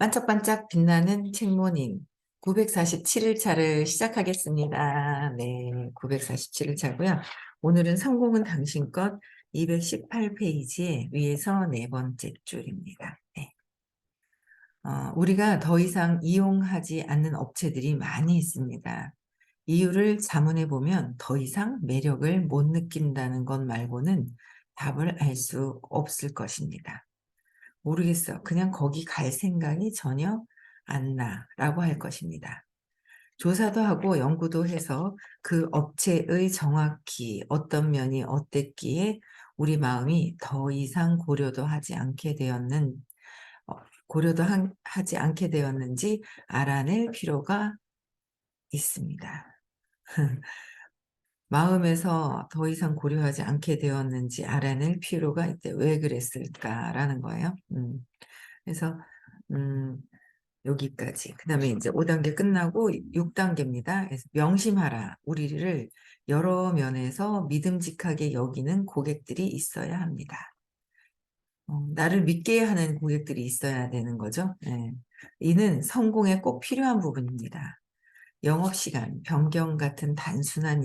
반짝반짝 빛나는 책모닝 947일차를 시작하겠습니다. 네, 947일차고요. 오늘은 성공은 당신 것 218페이지에 위에서 네 번째 줄입니다. 네. 우리가 더 이상 이용하지 않는 업체들이 많이 있습니다. 이유를 자문해 보면 더 이상 매력을 못 느낀다는 것 말고는 답을 알 수 없을 것입니다. 모르겠어. 그냥 거기 갈 생각이 전혀 안 나라고 할 것입니다. 조사도 하고 연구도 해서 그 업체의 정확히 어떤 면이 어땠기에 우리 마음이 더 이상 어, 하지 않게 되었는지 알아낼 필요가 있습니다. 마음에서 더 이상 고려하지 않게 되었는지 알아낼 필요가 있대. 왜 그랬을까라는 거예요. 그래서 음, 여기까지. 그 다음에 이제 5단계 끝나고 6단계입니다. 그래서 명심하라. 우리를 여러 면에서 믿음직하게 여기는 고객들이 있어야 합니다. 나를 믿게 하는 고객들이 있어야 되는 거죠. 네. 이는 성공에 꼭 필요한 부분입니다. 영업시간 변경 같은 단순한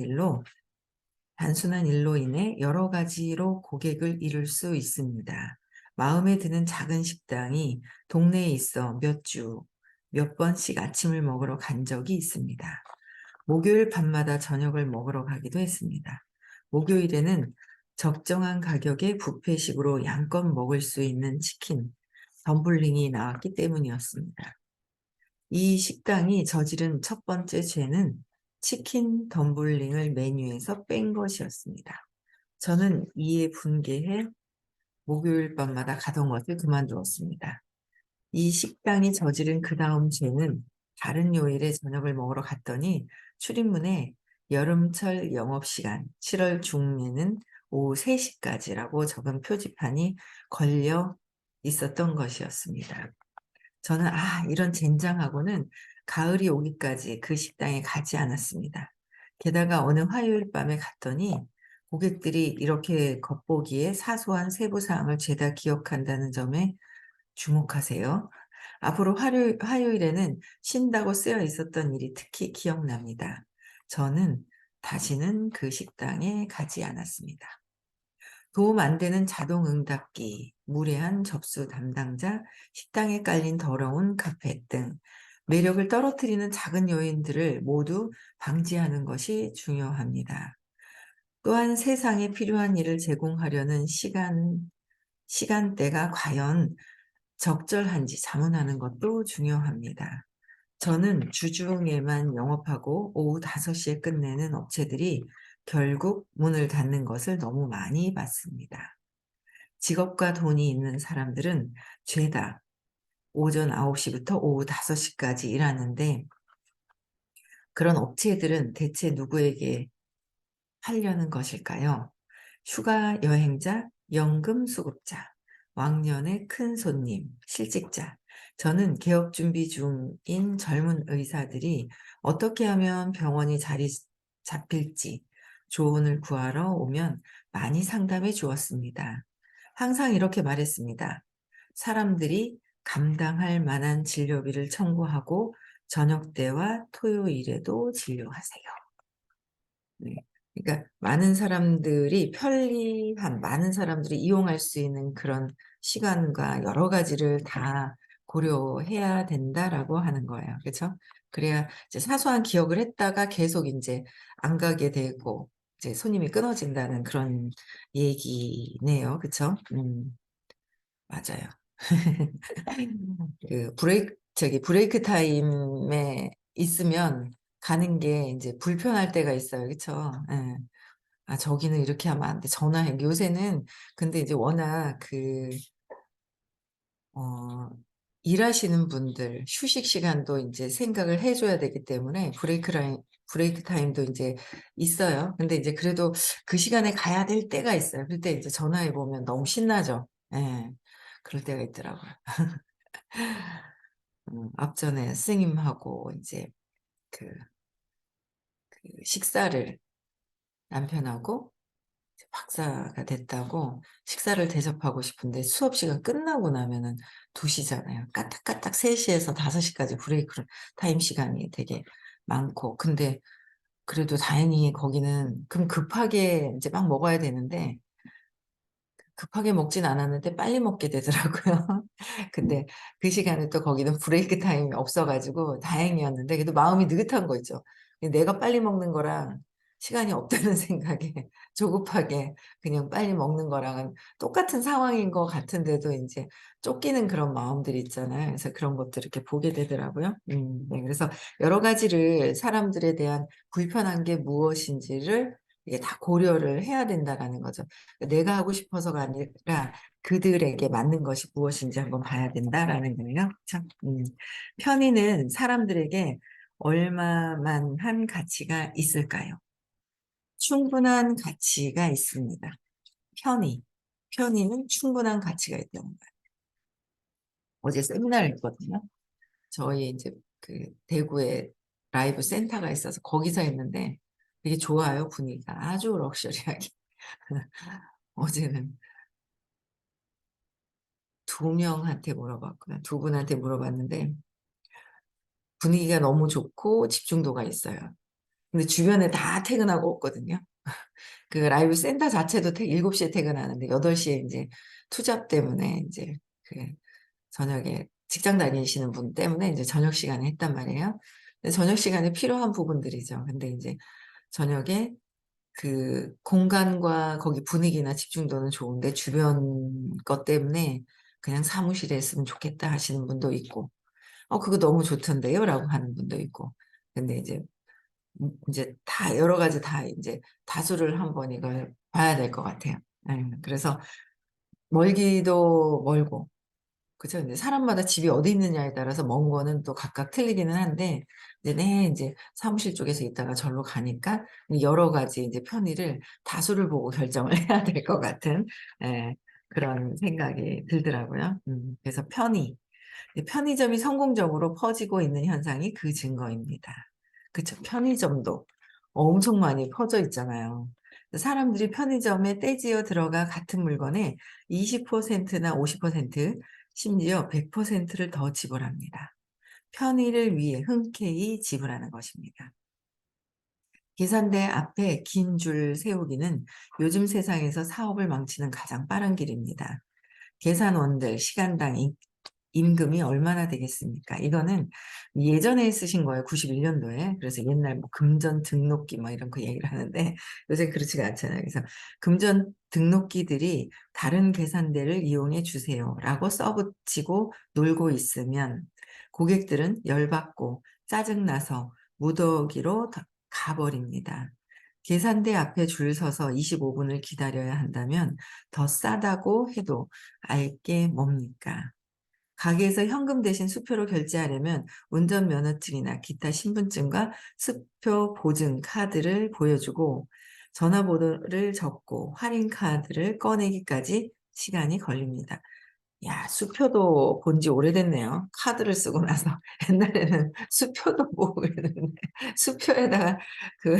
일로 인해 여러 가지로 고객을 잃을 수 있습니다. 마음에 드는 작은 식당이 동네에 있어 몇 번씩 아침을 먹으러 간 적이 있습니다. 목요일 밤마다 저녁을 먹으러 가기도 했습니다. 목요일에는 적정한 가격에 뷔페식으로 양껏 먹을 수 있는 치킨, 덤블링이 나왔기 때문이었습니다. 이 식당이 저지른 첫 번째 죄는 치킨 덤블링을 메뉴에서 뺀 것이었습니다. 저는 이에 분개해 목요일 밤마다 가던 것을 그만두었습니다. 이 식당이 저지른 그 다음 죄는 다른 요일에 저녁을 먹으러 갔더니 출입문에 여름철 영업시간 7월 중에는 오후 3시까지라고 적은 표지판이 걸려 있었던 것이었습니다. 저는 이런 젠장하고는 가을이 오기까지 그 식당에 가지 않았습니다. 게다가 어느 화요일 밤에 갔더니 고객들이 이렇게 겉보기에 사소한 세부사항을 죄다 기억한다는 점에 주목하세요. 앞으로 화요일에는 쉰다고 쓰여 있었던 일이 특히 기억납니다. 저는 다시는 그 식당에 가지 않았습니다. 도움 안 되는 자동 응답기, 무례한 접수 담당자, 식당에 깔린 더러운 카펫 등 매력을 떨어뜨리는 작은 요인들을 모두 방지하는 것이 중요합니다. 또한 세상에 필요한 일을 제공하려는 시간대가 과연 적절한지 자문하는 것도 중요합니다. 저는 주중에만 영업하고 오후 5시에 끝내는 업체들이 결국 문을 닫는 것을 너무 많이 봤습니다. 직업과 돈이 있는 사람들은 죄다 오전 9시부터 오후 5시까지 일하는데 그런 업체들은 대체 누구에게 하려는 것일까요? 휴가 여행자, 연금 수급자, 왕년의 큰 손님, 실직자. 저는 개업 준비 중인 젊은 의사들이 어떻게 하면 병원이 자리 잡힐지 조언을 구하러 오면 많이 상담해 주었습니다. 항상 이렇게 말했습니다. 사람들이 감당할 만한 진료비를 청구하고 저녁 때와 토요일에도 진료하세요. 네. 그러니까 많은 사람들이 이용할 수 있는 그런 시간과 여러 가지를 다 고려해야 된다라고 하는 거예요. 그렇죠? 그래야 이제 사소한 기억을 했다가 계속 이제 안 가게 되고 이제 손님이 끊어진다는 그런 얘기네요. 그렇죠? 맞아요. 브레이크 타임에 있으면 가는 게 이제 불편할 때가 있어요. 그쵸? 예. 저기는 이렇게 하면 안 돼. 전화해. 요새는 근데 이제 워낙 어, 일하시는 분들 휴식 시간도 이제 생각을 해줘야 되기 때문에 브레이크 타임도 이제 있어요. 근데 이제 그래도 그 시간에 가야 될 때가 있어요. 그때 이제 전화해 보면 너무 신나죠. 예. 그럴 때가 있더라고요. 앞전에 스님하고 이제 그 식사를 남편하고 박사가 됐다고 식사를 대접하고 싶은데 수업 시간 끝나고 나면은 2 시잖아요. 까딱까딱 3 시에서 5 시까지 브레이크 타임 시간이 되게 많고. 근데 그래도 다행히 거기는 그럼 급하게 인제 막 먹어야 되는데 급하게 먹진 않았는데 빨리 먹게 되더라고요. 근데 그 시간에 또 거기는 브레이크 타임이 없어 가지고 다행이었는데 그래도 마음이 느긋한 거죠. 내가 빨리 먹는 거랑 시간이 없다는 생각에 조급하게 그냥 빨리 먹는 거랑은 똑같은 상황인 것 같은데도 인제 쫓기는 그런 마음들이 있잖아요. 그래서 그런 것들을 이렇게 보게 되더라고요. 네. 그래서 여러 가지를 사람들에 대한 불편한 게 무엇인지를 이게 다 고려를 해야 된다라는 거죠. 내가 하고 싶어서가 아니라 그들에게 맞는 것이 무엇인지 한번 봐야 된다라는 거예요. 참 편의는 사람들에게 얼마만한 가치가 있을까요? 충분한 가치가 있습니다. 편의. 편의는 충분한 가치가 있다는 거예요. 어제 세미나를 했거든요. 저희 인제 그 대구에 라이브 센터가 있어서 거기서 했는데 되게 좋아요, 분위기가. 아주 럭셔리하게. 어제는 2 명한테 물어봤고요. 2 분한테 물어봤는데 분위기가 너무 좋고 집중도가 있어요. 근데 주변에 다 퇴근하고 없거든요. 그 라이브 센터 자체도 7 시에 퇴근하는데 8 시에 인제 투잡 때문에 인제 그 저녁에 직장 다니시는 분 때문에 인제 저녁 시간에 했단 말이에요. 근데 저녁 시간에 필요한 부분들이죠. 근데 인제 저녁에 그 공간과 거기 분위기나 집중도는 좋은데 주변 것 때문에 "그냥 사무실에 했으면 좋겠다." 하시는 분도 있고 그거 너무 좋던데요."라고 하는 분도 있고. 근데 이제 인제 다 여러 가지 다 인제 다수를 한번 이걸 봐야 될 것 같아요. 예. 그래서 멀기도 멀고 그죠. 인제 사람마다 집이 어디 있느냐에 따라서 먼 거는 또 각각 틀리기는 한데 이제 인제 사무실 쪽에서 있다가 절로 가니까 여러 가지 인제 편의를 다수를 보고 결정을 해야 될 것 같은 예 그런 생각이 들더라고요. 그래서 편의. 이 편의점이 성공적으로 퍼지고 있는 현상이 그 증거입니다. 그쵸. 편의점도 엄청 많이 퍼져 있잖아요. 사람들이 편의점에 떼지어 들어가 같은 물건에 20%나 50% 심지어 100%를 더 지불합니다. 편의를 위해 흔쾌히 지불하는 것입니다. 계산대 앞에 긴 줄 세우기는 요즘 세상에서 사업을 망치는 가장 빠른 길입니다. 계산원들 시간당 임금이 얼마나 되겠습니까? 이거는 예전에 쓰신 거예요. 91 년도에. 그래서 옛날 뭐 금전 등록기 뭐 이런 거 얘기를 하는데 요새 그렇지가 않잖아요. 그래서 "금전 등록기들이 다른 계산대를 이용해 주세요."라고 써 붙이고 놀고 있으면 고객들은 열받고 짜증 나서 무더기로 가버립니다. 계산대 앞에 줄 서서 25 분을 기다려야 한다면 더 싸다고 해도 알 게 뭡니까? 가게에서 현금 대신 수표로 결제하려면 운전면허증이나 기타 신분증과 수표 보증 카드를 보여주고 전화번호를 적고 할인카드를 꺼내기까지 시간이 걸립니다. 야 수표도 본지 오래됐네요. 카드를 쓰고 나서. 옛날에는 수표도 보고 그랬는데 수표에다가 그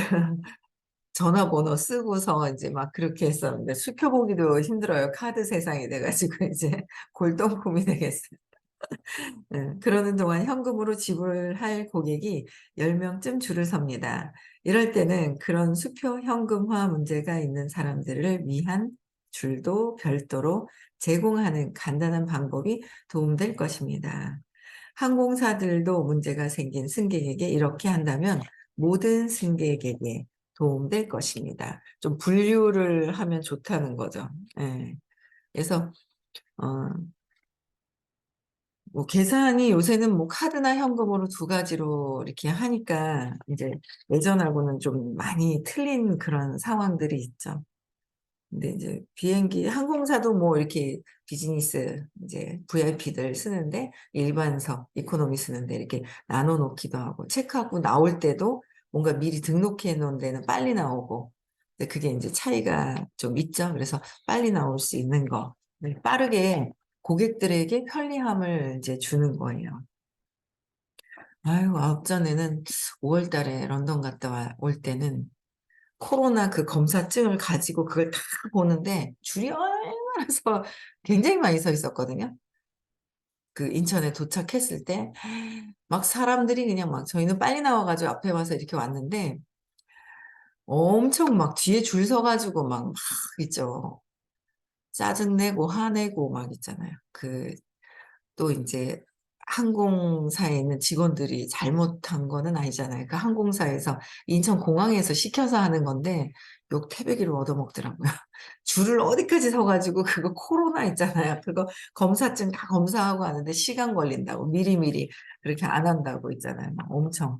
전화번호 쓰고서 인제 막 그렇게 했었는데 수표 보기도 힘들어요. 카드 세상이 돼 가지고 이제 골동품이 되겠어요. 그러는 동안 현금으로 지불할 고객이 10 명쯤 줄을 섭니다. 이럴 때는 그런 수표 현금화 문제가 있는 사람들을 위한 줄도 별도로 제공하는 간단한 방법이 도움될 것입니다. 항공사들도 문제가 생긴 승객에게 이렇게 한다면 모든 승객에게 도움될 것입니다. 좀 분류를 하면 좋다는 거죠. 예. 그래서 어 뭐 계산이 요새는 뭐 카드나 현금으로 2 가지로 이렇게 하니까 인제 예전하고는 좀 많이 틀린 그런 상황들이 있죠. 근데 이제 비행기 항공사도 뭐 이렇게 비즈니스 이제 VIP들 쓰는데 일반석 이코노미 쓰는데 이렇게 나눠 놓기도 하고 체크하고 나올 때도 뭔가 미리 등록해 놓은 데는 빨리 나오고 근데 그게 인제 차이가 좀 있죠. 그래서 빨리 나올 수 있는 거 빠르게 고객들에게 편리함을 이제 주는 거예요. 아유 전에는 5월 달에 런던 갔다 올 때는 코로나 그 검사증을 가지고 그걸 다 보는데 줄이 얼마나 서 굉장히 많이 서 있었거든요. 그 인천에 도착했을 때 막 사람들이 그냥 막 저희는 빨리 나와 가지고 앞에 와서 이렇게 왔는데 엄청 막 뒤에 줄 서 가지고 막 있죠. 짜증 내고 화내고 막 있잖아요. 또 인제 항공사에 있는 직원들이 잘못한 거는 아니잖아요. 그 항공사에서 인천공항에서 시켜서 하는 건데 욕 태베기로 얻어먹더라고요. 줄을 어디까지 서 가지고 그거 코로나 있잖아요. 그거 검사증 다 검사하고 하는데 시간 걸린다고 미리미리 그렇게 안 한다고 있잖아요. 막 엄청.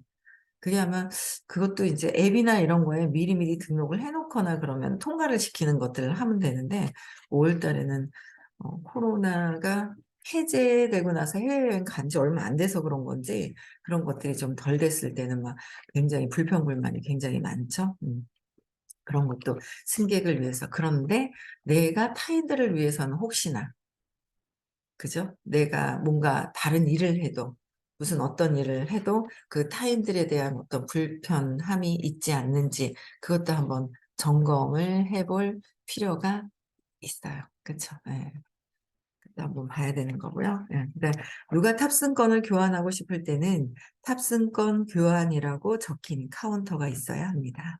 그게 아마 그것도 이제 앱이나 이런 거에 미리미리 등록을 해 놓거나 그러면 통과를 시키는 것들을 하면 되는데 5월 달에는 코로나가 해제되고 나서 해외여행 간 지 얼마 안 돼서 그런 건지 그런 것들이 좀 덜 됐을 때는 막 굉장히 불평불만이 굉장히 많죠. 그런 것도 승객을 위해서. 그런데 내가 타인들을 위해서는 혹시나 그죠? 내가 뭔가 다른 일을 해도 무슨 어떤 일을 해도 그 타인들에 대한 어떤 불편함이 있지 않는지 그것도 한번 점검을 해볼 필요가 있어요. 그쵸? 예. 그것도 한번 봐야 되는 거고요. 예. 그러니까 누가 탑승권을 교환하고 싶을 때는 탑승권 교환이라고 적힌 카운터가 있어야 합니다.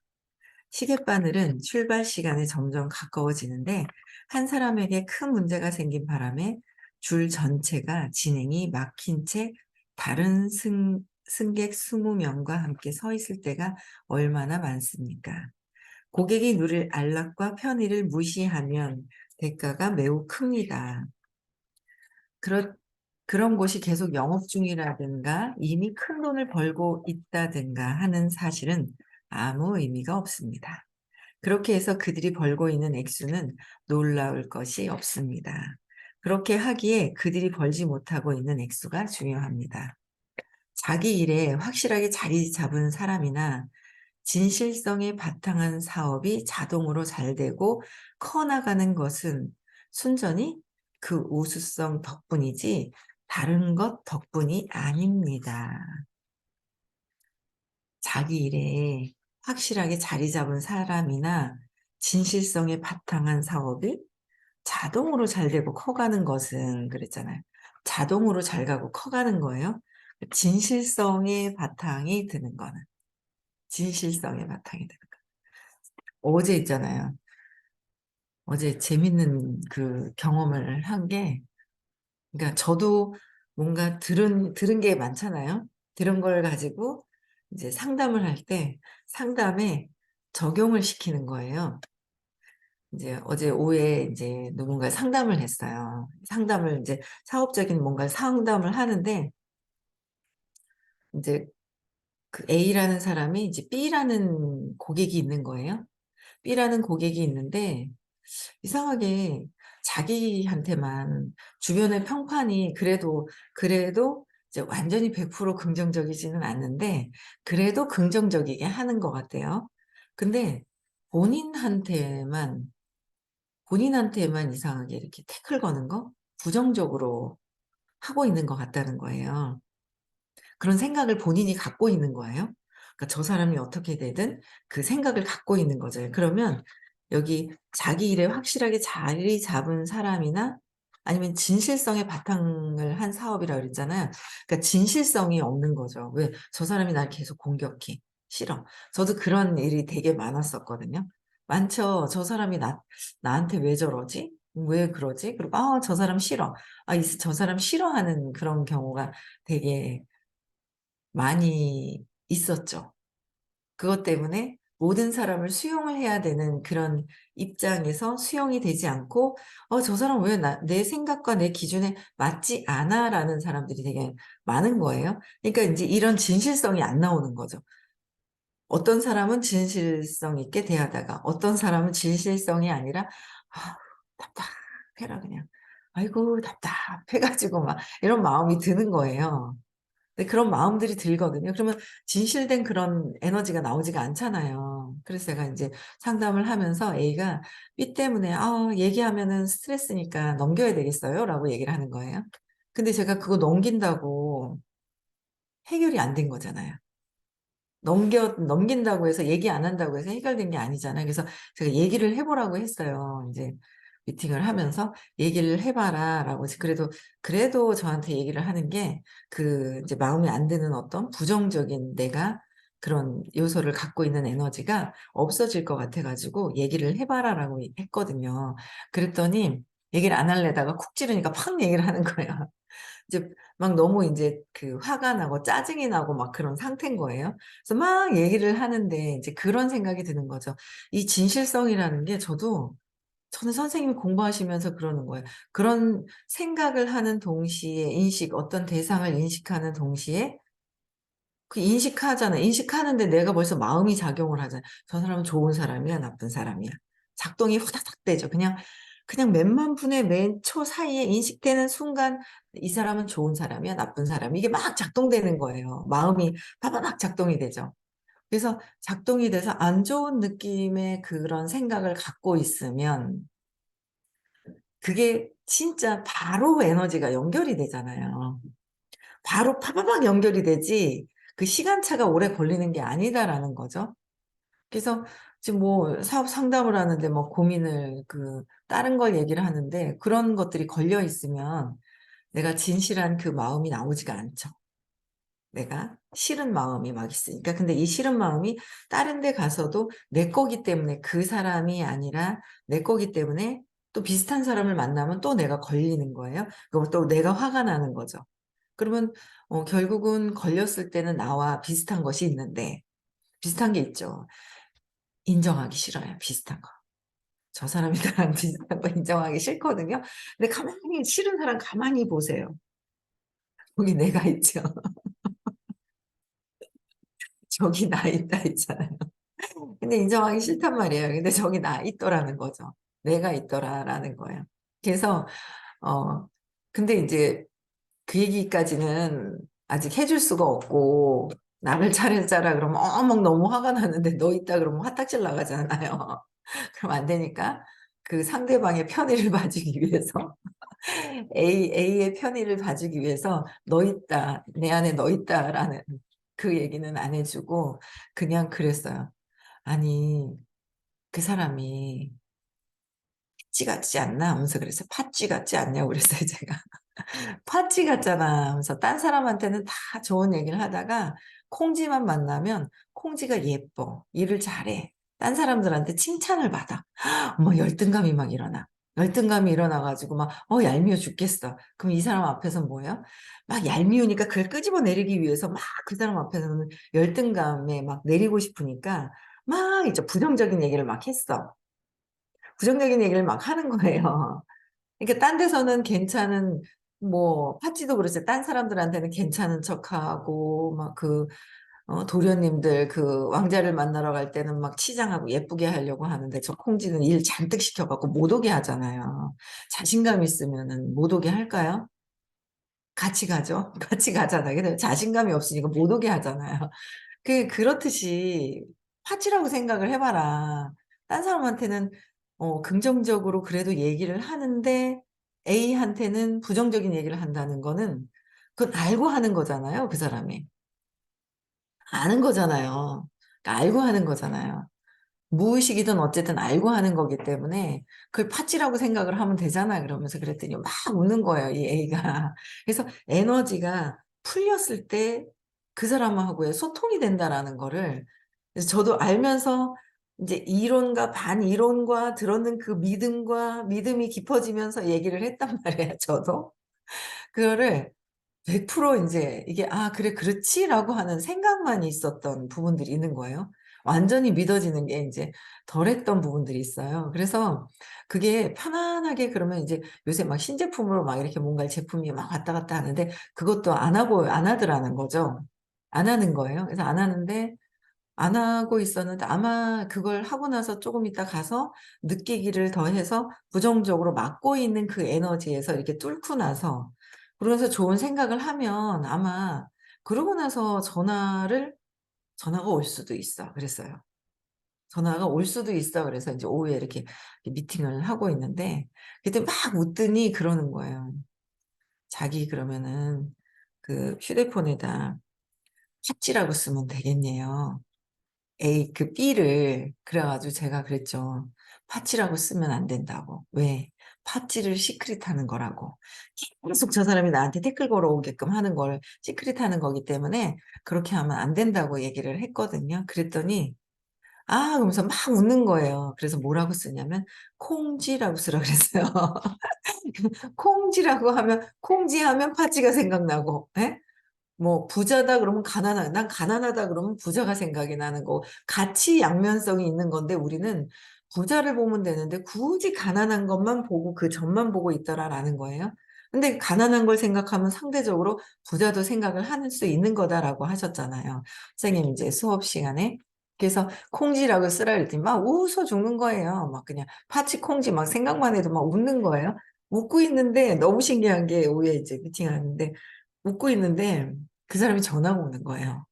시계바늘은 출발 시간에 점점 가까워지는데 한 사람에게 큰 문제가 생긴 바람에 줄 전체가 진행이 막힌 채 다른 승객 20명과 함께 서 있을 때가 얼마나 많습니까? 고객이 누릴 안락과 편의를 무시하면 대가가 매우 큽니다. 그렇 그런 곳이 계속 영업 중이라든가 이미 큰 돈을 벌고 있다든가 하는 사실은 아무 의미가 없습니다. 그렇게 해서 그들이 벌고 있는 액수는 놀라울 것이 없습니다. 그렇게 하기에 그들이 벌지 못하고 있는 액수가 중요합니다. 자기 일에 확실하게 자리 잡은 사람이나 진실성에 바탕한 사업이 자동으로 잘 되고 커나가는 것은 순전히 그 우수성 덕분이지 다른 것 덕분이 아닙니다. 자기 일에 확실하게 자리 잡은 사람이나 진실성에 바탕한 사업이 자동으로 잘 되고 커가는 것은 그랬잖아요. 자동으로 잘 가고 커가는 거예요. 진실성에 바탕이 드는 거는. 진실성에 바탕이 드는 거. 어제 있잖아요. 어제 재밌는 그 경험을 한 게 그러니까 저도 뭔가 들은 게 많잖아요. 들은 걸 가지고 이제 상담을 할 때 상담에 적용을 시키는 거예요. 이제 어제 오후에 인제 누군가에 상담을 했어요. 상담을 인제 사업적인 뭔가 상담을 하는데 인제 그 A라는 사람이 이제 B라는 고객이 있는 거예요. B라는 고객이 있는데 이상하게 자기한테만 주변의 평판이 그래도 이제 완전히 100% 긍정적이지는 않는데 그래도 긍정적이게 하는 것 같아요. 근데 본인한테만 본인한테만 이상하게 이렇게 태클 거는 거 부정적으로 하고 있는 것 같다는 거예요. 그런 생각을 본인이 갖고 있는 거예요. 그러니까 저 사람이 어떻게 되든 그 생각을 갖고 있는 거죠. 그러면 여기 자기 일에 확실하게 자리 잡은 사람이나 아니면 진실성에 바탕을 한 사업이라 그랬잖아요. 그러니까 진실성이 없는 거죠. '왜 저 사람이 날 계속 공격해. 싫어.' 저도 그런 일이 되게 많았었거든요. 많죠. '저 사람이 나한테 왜 저러지? 왜 그러지?' 그리고 '아 저 사람 싫어.' 저 사람 싫어하는 그런 경우가 되게 많이 있었죠. 그것 때문에 모든 사람을 수용을 해야 되는 그런 입장에서 수용이 되지 않고 '저 사람 왜 내 생각과 내 기준에 맞지 않아.'라는 사람들이 되게 많은 거예요. 그러니까 인제 이런 진실성이 안 나오는 거죠. 어떤 사람은 진실성 있게 대하다가 어떤 사람은 진실성이 아니라 '아 답답해라 그냥. 아이고 답답해 가지고' 막 이런 마음이 드는 거예요. 네 그런 마음들이 들거든요. 그러면 진실된 그런 에너지가 나오지가 않잖아요. 그래서 제가 인제 상담을 하면서 A가 B 때문에 "아 얘기하면은 스트레스니까 넘겨야 되겠어요?"라고 얘기를 하는 거예요. 근데 제가 그거 넘긴다고 해결이 안 된 거잖아요. 넘긴다고 해서 얘기 안 한다고 해서 해결된 게 아니잖아요. 그래서 제가 얘기를 해보라고 했어요. 이제 미팅을 하면서 얘기를 해봐라라고. 그래도 저한테 얘기를 하는 게 그 이제 마음에 안 드는 어떤 부정적인 내가 그런 요소를 갖고 있는 에너지가 없어질 것 같아가지고 얘기를 해봐라라고 했거든요. 그랬더니 얘기를 안 할래다가 쿡 찌르니까 팍 얘기를 하는 거예요. 이제 막 너무 이제 그 화가 나고 짜증이 나고 막 그런 상태인 거예요. 그래서 막 얘기를 하는데 이제 그런 생각이 드는 거죠. 이 진실성이라는 게 저는 선생님이 공부하시면서 그러는 거예요. 그런 생각을 하는 동시에 어떤 대상을 인식하는 동시에 그 인식하잖아요. 인식하는데 내가 벌써 마음이 작용을 하잖아요. 저 사람은 좋은 사람이야, 나쁜 사람이야. 작동이 후다닥 되죠. 그냥 몇만 분의 맨 초 사이에 인식되는 순간 이 사람은 좋은 사람이야, 나쁜 사람이야. 이게 막 작동되는 거예요. 마음이 바바박 작동이 되죠. 그래서 작동이 돼서 안 좋은 느낌의 그런 생각을 갖고 있으면 그게 진짜 바로 에너지가 연결이 되잖아요. 바로 파바박 연결이 되지 그 시간차가 오래 걸리는 게 아니다라는 거죠. 그래서 지금 뭐 사업 상담을 하는데 뭐 고민을 다른 걸 얘기를 하는데 그런 것들이 걸려 있으면 내가 진실한 그 마음이 나오지가 않죠. 내가 싫은 마음이 막 있으니까. 근데 이 싫은 마음이 다른 데 가서도 내 거기 때문에 그 사람이 아니라 내 거기 때문에 또 비슷한 사람을 만나면 또 내가 걸리는 거예요. 그럼 또 내가 화가 나는 거죠. 그러면 결국은 걸렸을 때는 나와 비슷한 것이 있는데 비슷한 게 있죠. 인정하기 싫어요. 비슷한 거. 저 사람이 나랑 비슷한 거 인정하기 싫거든요. 근데 가만히 싫은 사람 가만히 보세요. 거기 내가 있죠. 저기 나 있다 있잖아요. 근데 인정하기 싫단 말이에요. 근데 저기 나 있더라는 거죠. 내가 있더라라는 거예요. 그래서 어 근데 이제 그 얘기까지는 아직 해줄 수가 없고 나를 차례짜라 그러면 막 너무 화가 나는데 너 있다 그러면 화딱질 나가잖아요. 그럼 안 되니까 그 상대방의 편의를 봐주기 위해서 A의 편의를 봐주기 위해서 너 있다, 내 안에 너 있다라는 그 얘기는 안 해주고 그냥 그랬어요. 아니 그 사람이 팥쥐 같지 않나? 하면서 그래서 팥쥐 같지 않냐고 그랬어요 제가. 팥쥐 같잖아 하면서 딴 사람한테는 다 좋은 얘기를 하다가 콩쥐만 만나면 콩쥐가 예뻐, 일을 잘해, 딴 사람들한테 칭찬을 받아. 뭐 열등감이 막 일어나. 열등감이 일어나가지고 막 얄미워 죽겠어. 그럼 이 사람 앞에서 뭐예요? 막 얄미우니까 그걸 끄집어 내리기 위해서 막 그 사람 앞에서는 열등감에 막 내리고 싶으니까 막 이제 부정적인 얘기를 막 했어. 부정적인 얘기를 막 하는 거예요. 그러니까 딴 데서는 괜찮은 뭐 파찌도 그렇지 딴 사람들한테는 괜찮은 척하고 막 도련님들 왕자를 만나러 갈 때는 막 치장하고 예쁘게 하려고 하는데 저 콩쥐는 일 잔뜩 시켜갖고 못 오게 하잖아요. 자신감 있으면은 못 오게 할까요? 같이 가죠. 같이 가잖아요. 근데 자신감이 없으니까 못 오게 하잖아요. 그렇듯이 파치라고 생각을 해봐라. 딴 사람한테는 긍정적으로 그래도 얘기를 하는데 A한테는 부정적인 얘기를 한다는 거는 그건 알고 하는 거잖아요. 그 사람이. 아는 거잖아요. 그러니까 알고 하는 거잖아요. 무의식이든 어쨌든 알고 하는 거기 때문에 그걸 파찌라고 생각을 하면 되잖아 그러면서 그랬더니 막 웃는 거예요 이 A가. 그래서 에너지가 풀렸을 때 그 사람하고의 소통이 된다라는 거를 그래서 저도 알면서 이제 이론과 반이론과 들었는 그 믿음이 깊어지면서 얘기를 했단 말이에요 저도. 그거를 100% 이제 이게 '아 그래 그렇지.'라고 하는 생각만 있었던 부분들이 있는 거예요. 완전히 믿어지는 게 인제 덜했던 부분들이 있어요. 그래서 그게 편안하게 그러면 이제 요새 막 신제품으로 막 이렇게 뭔가 제품이 막 왔다 갔다 하는데 그것도 안 하더라는 거죠. 안 하는 거예요. 그래서 안 하는데 안 하고 있었는데 아마 그걸 하고 나서 쪼금 있다 가서 느끼기를 더해서 부정적으로 막고 있는 그 에너지에서 이렇게 뚫고 나서 그러면서 좋은 생각을 하면 아마 그러고 나서 전화가 올 수도 있어 그랬어요. 전화가 올 수도 있어 그래서 인제 오후에 이렇게 미팅을 하고 있는데 그때 막 웃더니 그러는 거예요. 자기 그러면은 휴대폰에다 팥쥐라고 쓰면 되겠네요. 그 B를 그래 가지고 제가 그랬죠. 팥쥐라고 쓰면 안 된다고. 왜? 팥쥐를 시크릿하는 거라고. 계속 저 사람이 나한테 댓글 걸어오게끔 하는 걸 시크릿하는 거기 때문에 그렇게 하면 안 된다고 얘기를 했거든요. 그랬더니 "아." 그러면서 막 웃는 거예요. 그래서 뭐라고 쓰냐면 콩쥐라고 쓰라 그랬어요. 콩쥐라고 하면 콩쥐하면 팥쥐가 생각나고 예? 뭐 부자다 그러면 난 가난하다 그러면 부자가 생각이 나는 거고 같이 양면성이 있는 건데 우리는 부자를 보면 되는데 굳이 가난한 것만 보고 그 점만 보고 있더라라는 거예요. 근데 "가난한 걸 생각하면 상대적으로 부자도 생각을 할 수 있는 거다."라고 하셨잖아요, 선생님이 이제 수업 시간에. 그래서 콩쥐라고 쓰라 그랬더니 막 웃어 죽는 거예요. 막 그냥 파치 콩쥐 막 생각만 해도 막 웃는 거예요. 웃고 있는데 너무 신기한 게 오후에 이제 미팅을 하는데 웃고 있는데 그 사람이 전화가 오는 거예요.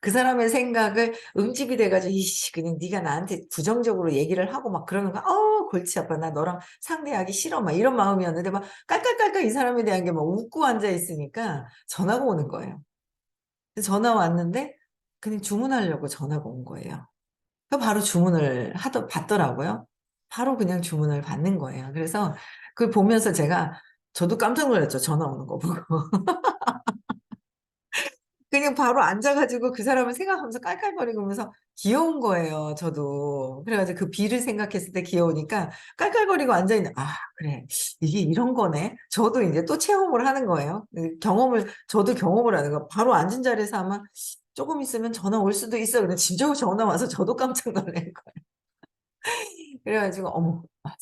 그 사람의 생각을 응집이 돼 가지고 "이씨 그냥 네가 나한테 부정적으로 얘기를 하고 막 그러는 거야. 어우 골치 아파. 나 너랑 상대하기 싫어." 막 이런 마음이었는데 막 깔깔깔깔 이 사람에 대한 게 막 웃고 앉아 있으니까 전화가 오는 거예요. 그래서 전화 왔는데 그냥 주문하려고 전화가 온 거예요. 바로 주문을 받더라고요. 바로 그냥 주문을 받는 거예요. 그래서 그걸 보면서 저도 깜짝 놀랐죠, 전화 오는 거 보고. 그냥 바로 앉아 가지고 그 사람을 생각하면서 깔깔거리면서 귀여운 거예요 저도. 그래 가지고 그 비를 생각했을 때 귀여우니까 깔깔거리고 앉아 있는 '아 그래. 이게 이런 거네.' 저도 인제 또 체험을 하는 거예요. 저도 경험을 하는 거예요. 바로 앉은 자리에서 아마 '쪼금 있으면 전화 올 수도 있어.' 그랬는데 진짜 전화 와서 저도 깜짝 놀란 거예요. 그래 가지고 '어머 맞아.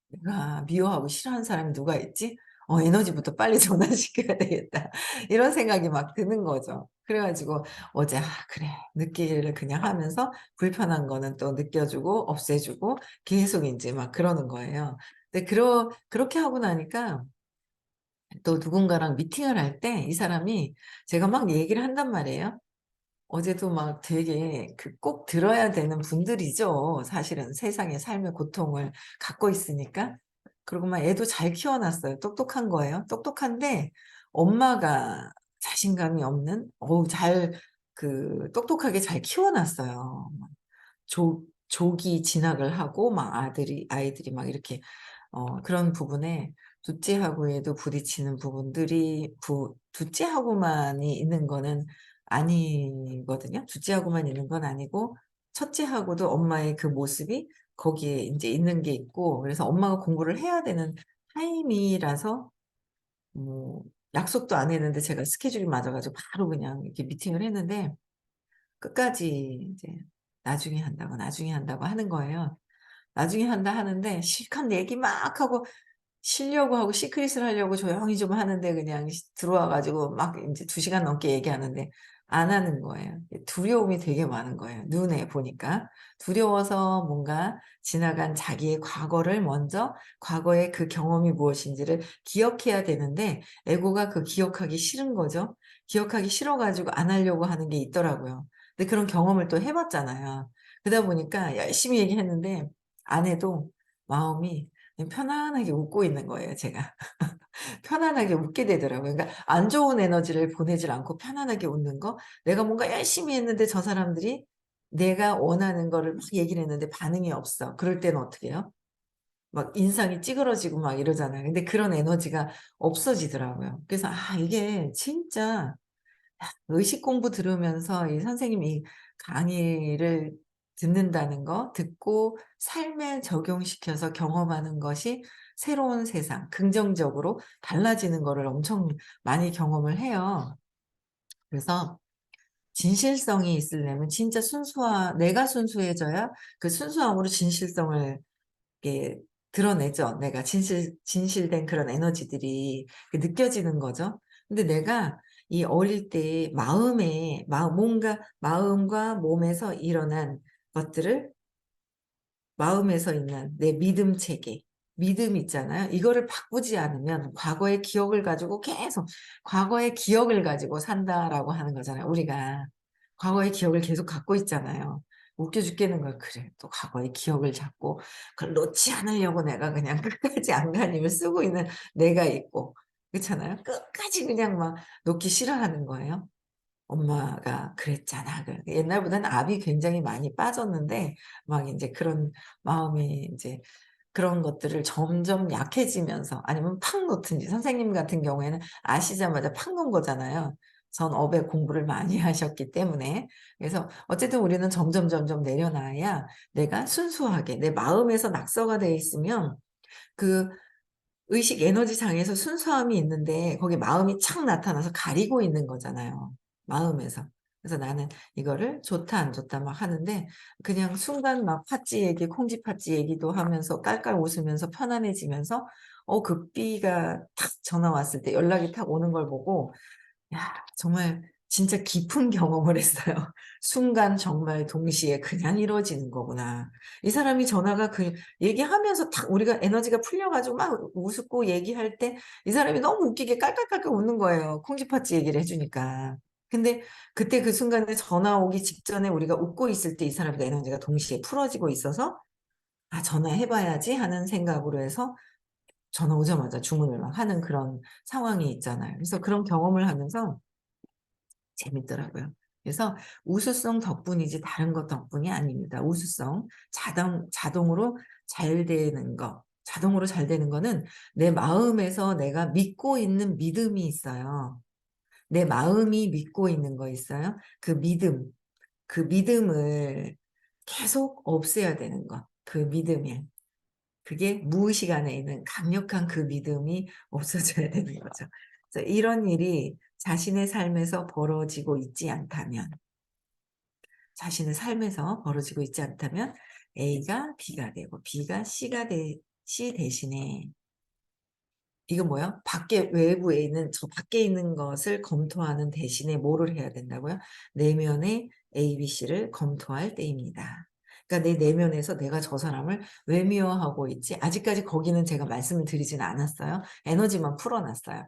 내가 미워하고 싫어하는 사람이 누가 있지? 에너지부터 빨리 전환시켜야 되겠다.' 이런 생각이 막 드는 거죠. 그래 가지고 어제 '아 그래.' 느끼기를 그냥 하면서 불편한 거는 또 느껴 주고 없애 주고 계속 인제 막 그러는 거예요. 근데 그렇게 하고 나니까 또 누군가랑 미팅을 할 때 이 사람이 제가 막 얘기를 한단 말이에요. 어제도 막 되게 꼭 들어야 되는 분들이죠. 사실은 세상의 삶의 고통을 갖고 있으니까. 그리고 막 애도 잘 키워 놨어요. 똑똑한 거예요. 똑똑한데 엄마가 자신감이 없는 똑똑하게 잘 키워 놨어요. 막 조기 진학을 하고 막 아이들이 막 이렇게 그런 부분에 둘째하고에도 부딪히는 부분들이 둘째하고만이 있는 거는 아니거든요. 둘째하고만 있는 건 아니고 첫째하고도 엄마의 그 모습이 거기에 인제 있는 게 있고 그래서 엄마가 공부를 해야 되는 타임이라서 뭐 약속도 안 했는데 제가 스케줄이 맞아 가지고 바로 그냥 이렇게 미팅을 했는데 끝까지 이제 나중에 한다고, 나중에 한다고 하는 거예요. 나중에 한다 하는데 실컷 얘기 막 하고 쉬려고 하고 시크릿을 하려고 조용히 좀 하는데 그냥 들어와 가지고 막 인제 2 시간 넘게 얘기하는데 안 하는 거예요. 두려움이 되게 많은 거예요, 눈에 보니까. 두려워서 뭔가 지나간 자기의 과거를 먼저 과거의 그 경험이 무엇인지를 기억해야 되는데 에고가 기억하기 싫은 거죠. 기억하기 싫어 가지고 안 하려고 하는 게 있더라고요. 근데 그런 경험을 또 해 봤잖아요. 그러다 보니까 열심히 얘기했는데 안 해도 마음이 그냥 편안하게 웃고 있는 거예요 제가. 편안하게 웃게 되더라고요. 그러니까 안 좋은 에너지를 보내질 않고 편안하게 웃는 거. 내가 뭔가 열심히 했는데 저 사람들이 내가 원하는 거를 막 얘기를 했는데 반응이 없어. 그럴 때는 어떻게 해요? 막 인상이 찌그러지고 막 이러잖아요. 근데 그런 에너지가 없어지더라고요. 그래서 이게 진짜 의식 공부 들으면서 이 선생님이 강의를 듣는다는 거, 듣고 삶에 적용시켜서 경험하는 것이 새로운 세상, 긍정적으로 달라지는 거를 엄청 많이 경험을 해요. 그래서 진실성이 있으려면 진짜 내가 순수해져야 그 순수함으로 진실성을 이렇게 드러내죠. 내가 진실된 그런 에너지들이 느껴지는 거죠. 근데 내가 이 어릴 때 뭔가 마음과 몸에서 일어난 것들을 마음에서 있는 내 믿음 체계, 믿음 있잖아요. 이거를 바꾸지 않으면 과거의 기억을 가지고 계속 '과거의 기억을 가지고 산다.'라고 하는 거잖아요 우리가. 과거의 기억을 계속 갖고 있잖아요. 웃겨 죽겠는 거예요. 그래 또 과거의 기억을 잡고 그걸 놓지 않으려고 내가 그냥 끝까지 안간힘을 쓰고 있는 내가 있고 그렇잖아요. 끝까지 그냥 막 놓기 싫어하는 거예요. 엄마가 그랬잖아. 옛날보다는 압이 굉장히 많이 빠졌는데 막 인제 그런 마음이 인제 그런 것들을 점점 약해지면서 아니면 팍 놓든지 선생님 같은 경우에는 아시자마자 팍 놓은 거잖아요. 전 업에 공부를 많이 하셨기 때문에. 그래서 어쨌든 우리는 점점 내려놔야 내가 순수하게 내 마음에서 낙서가 돼 있으면 그 의식 에너지 장에서 순수함이 있는데 거기 마음이 착 나타나서 가리고 있는 거잖아요, 마음에서. 그래서 나는 이거를 좋다 안 좋다 막 하는데 그냥 순간 막 팥쥐 얘기 콩쥐 팥쥐 얘기도 하면서 깔깔 웃으면서 편안해지면서 그 B가 탁 전화 왔을 때 연락이 탁 오는 걸 보고 야 정말 진짜 깊은 경험을 했어요. 순간 정말 동시에 그냥 이루어지는 거구나. 이 사람이 전화가 얘기하면서 탁 우리가 에너지가 풀려 가지고 막 웃고 얘기할 때 이 사람이 너무 웃기게 깔깔깔깔 웃는 거예요, 콩쥐팥쥐 얘기를 해 주니까. 근데 그때 그 순간에 전화 오기 직전에 우리가 웃고 있을 때 이 사람과 에너지가 동시에 풀어지고 있어서 '아 전화해 봐야지.' 하는 생각으로 해서 전화 오자마자 주문을 막 하는 그런 상황이 있잖아요. 그래서 그런 경험을 하면서 재밌더라고요. 그래서 우수성 덕분이지 다른 것 덕분이 아닙니다. 우수성. 자동으로 잘 되는 거. 자동으로 잘 되는 거는 내 마음에서 내가 믿고 있는 믿음이 있어요. 내 마음이 믿고 있는 거 있어요. 그 믿음을 계속 없애야 되는 거. 그 믿음을. 그게 무의식 안에 있는 강력한 그 믿음이 없어져야 되는 거죠. 그래서 이런 일이 자신의 삶에서 벌어지고 있지 않다면 자신의 삶에서 벌어지고 있지 않다면 A가 B가 되고 B가 C 대신에 이건 뭐야? 밖에 외부에 있는 저 밖에 있는 것을 검토하는 대신에 뭐를 해야 된다고요? 내면의 A, B, C를 검토할 때입니다. 그러니까 내 내면에서 '내가 저 사람을 왜 미워하고 있지?' 아직까지 거기는 제가 말씀을 드리지는 않았어요. 에너지만 풀어 놨어요.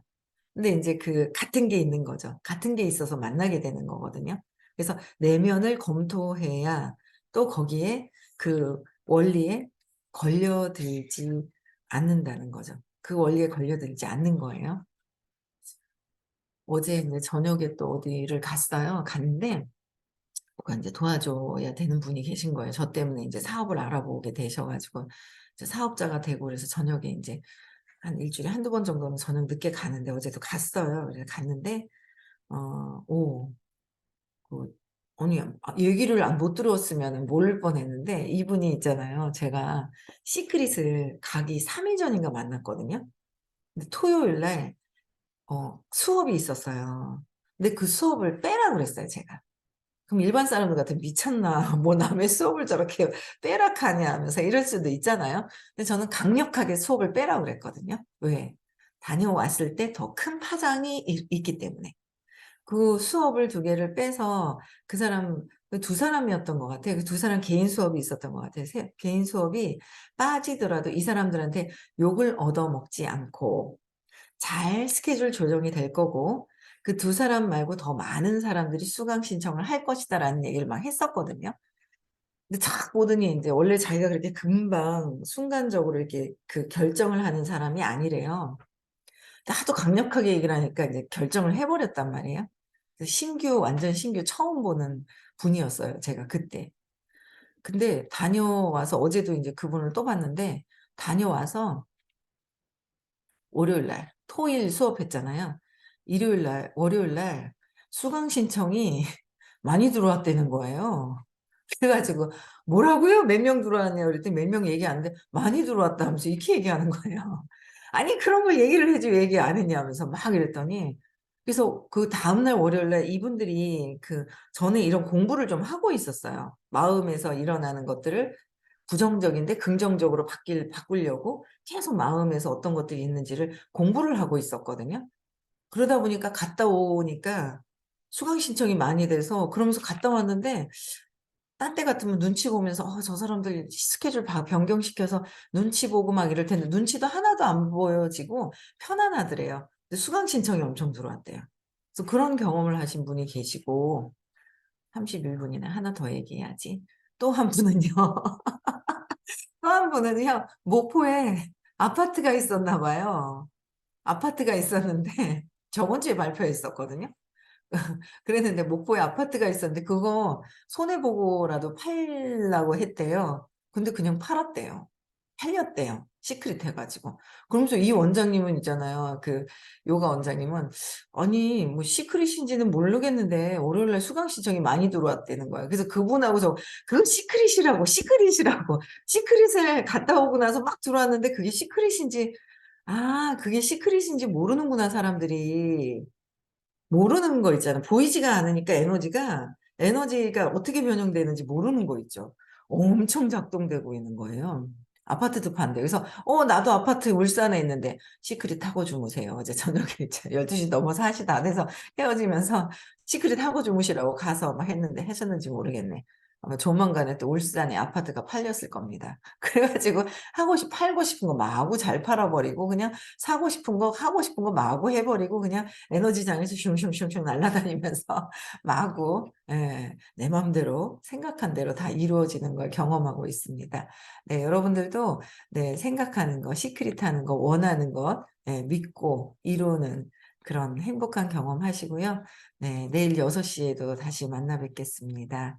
근데 인제 같은 게 있는 거죠. 같은 게 있어서 만나게 되는 거거든요. 그래서 내면을 검토해야 또 거기에 그 원리에 걸려들지 않는다는 거죠. 그 원리에 걸려들지 않는 거예요. 어제 인제 저녁에 또 어디를 갔어요. 갔는데 누가 인제 도와줘야 되는 분이 계신 거예요. 저 때문에 인제 사업을 알아보게 되셔 가지고 이제 사업자가 되고 그래서 저녁에 인제 한 일 주일에 한두 번 정도는 저녁 늦게 가는데 어제도 갔어요. 그래서 갔는데 어 오 그 아니 얘기를 못 들었으면은 모를 뻔했는데 이분이 있잖아요. 제가 시크릿을 가기 3일 전인가 만났거든요. 근데 토요일 날 수업이 있었어요. 근데 그 수업을 빼라고 그랬어요 제가. 그럼 일반 사람들 같으면 '미쳤나. 뭐 남의 수업을 저렇게 빼라 카냐.' 하면서 이럴 수도 있잖아요. 근데 저는 강력하게 수업을 빼라고 그랬거든요. 왜? 다녀왔을 때 더 큰 파장이 있기 때문에. 그 수업을 두 개를 빼서 그 사람 두 사람이었던 것 같아요. 그 두 사람 개인 수업이 있었던 것 같아요. 개인 수업이 빠지더라도 이 사람들한테 욕을 얻어먹지 않고 잘 스케줄 조정이 될 거고 그 두 사람 말고 더 많은 사람들이 수강 신청을 할 것이다라는 얘기를 막 했었거든요. 근데 딱 보더니 인제 원래 자기가 그렇게 금방 순간적으로 이렇게 결정을 하는 사람이 아니래요. 근데 하도 강력하게 얘기를 하니까 이제 결정을 해 버렸단 말이에요. 그래서 완전 신규 처음 보는 분이었어요 제가 그때. 근데 다녀와서 어제도 인제 그분을 또 봤는데 다녀와서 월요일 날 토일 수업했잖아요. 일요일 날 월요일 날 수강 신청이 많이 들어왔다는 거예요. 그래 가지고 "뭐라고요? 몇 명 들어왔냐고." 그랬더니 몇 명 얘기 안 돼 "많이 들어왔다."면서 이렇게 얘기하는 거예요. 아니 그런 걸 얘기를 해 줘 왜 얘기 안 했냐면서 막 이랬더니 그래서 그다음 날 월요일 날 이분들이 전에 이런 공부를 좀 하고 있었어요. 마음에서 일어나는 것들을 부정적인데 긍정적으로 바꾸려고 계속 마음에서 어떤 것들이 있는지를 공부를 하고 있었거든요. 그러다 보니까 갔다 오니까 수강 신청이 많이 돼서 그러면서 갔다 왔는데 딴 때 같으면 눈치 보면서 저 사람들 스케줄 변경시켜서 눈치 보고 막 이럴 텐데 눈치도 하나도 안 보여지고 편안하더래요. 근데 수강 신청이 엄청 들어왔대요. 그래서 그런 경험을 하신 분이 계시고 31 분이네. 하나 더 얘기해야지. 또 한 분은요. 또 한 분은요. 목포에 아파트가 있었나 봐요. 아파트가 있었는데 저번 주에 발표했었거든요. 그랬는데 목포에 아파트가 있었는데 그거 손해 보고라도 팔라고 했대요. 근데 그냥 팔았대요. 팔렸대요. 시크릿 해 가지고. 그러면서 이 원장님은 있잖아요. 그 요가 원장님은 아니 뭐 시크릿인지는 모르겠는데 월요일 날 수강 신청이 많이 들어왔다는 거예요. 그래서 그분하고 저 그거 시크릿이라고, 시크릿이라고. 시크릿을 갔다 오고 나서 막 들어왔는데 그게 시크릿인지 그게 시크릿인지 모르는구나 사람들이. 모르는 거 있잖아. 보이지가 않으니까 에너지가 어떻게 변형되는지 모르는 거 있죠. 엄청 작동되고 있는 거예요. 아파트도 판대요. 그래서 나도 아파트 울산에 있는데 시크릿 하고 주무세요. 어제 저녁에 이제 12시 넘어서 1시 다 돼서 헤어지면서 시크릿 하고 주무시라고 가서 막 했는데 하셨는지 모르겠네. 아마 조만간에 또 울산에 아파트가 팔렸을 겁니다. 그래 가지고 팔고 싶은 거 마구 잘 팔아 버리고 그냥 사고 싶은 거 하고 싶은 거 마구 해 버리고 그냥 에너지장에서 슝슝슝슝 날아다니면서 마구 내 맘대로 생각한 대로 다 이루어지는 걸 경험하고 있습니다. 네, 여러분들도 네, 생각하는 거, 시크릿하는 거, 원하는 것 믿고 이루는 그런 행복한 경험 하시고요. 네, 내일 6 시에도 다시 만나 뵙겠습니다.